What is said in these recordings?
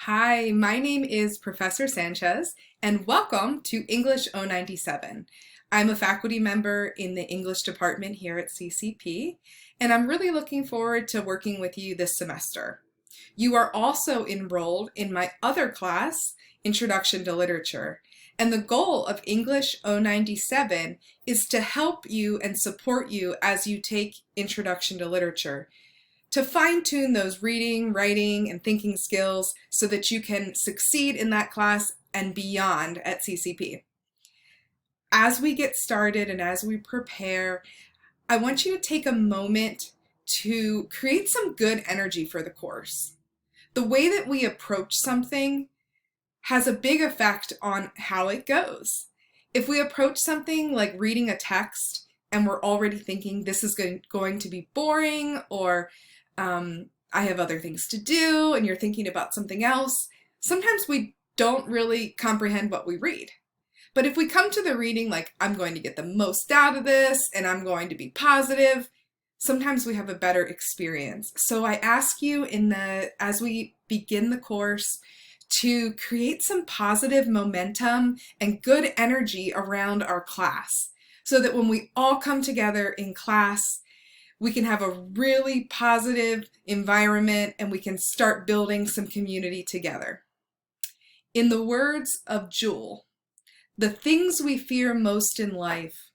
Hi, my name is Professor Sanchez, and welcome to English 097. I'm a faculty member in the English department here at CCP, and I'm really looking forward to working with you this semester. You are also enrolled in my other class, Introduction to Literature, and the goal of English 097 is to help you and support you as you take Introduction to Literature, to fine-tune those reading, writing, and thinking skills so that you can succeed in that class and beyond at CCP. As we get started and as we prepare, I want you to take a moment to create some good energy for the course. The way that we approach something has a big effect on how it goes. If we approach something like reading a text and we're already thinking this is going to be boring, or I have other things to do, and you're thinking about something else, sometimes we don't really comprehend what we read. But if we come to the reading like, I'm going to get the most out of this and I'm going to be positive, sometimes we have a better experience. So I ask you as we begin the course to create some positive momentum and good energy around our class so that when we all come together in class, we can have a really positive environment and we can start building some community together. In the words of Jewel, the things we fear most in life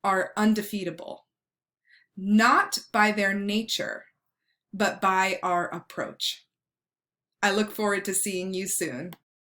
are undefeatable, not by their nature, but by our approach. I look forward to seeing you soon.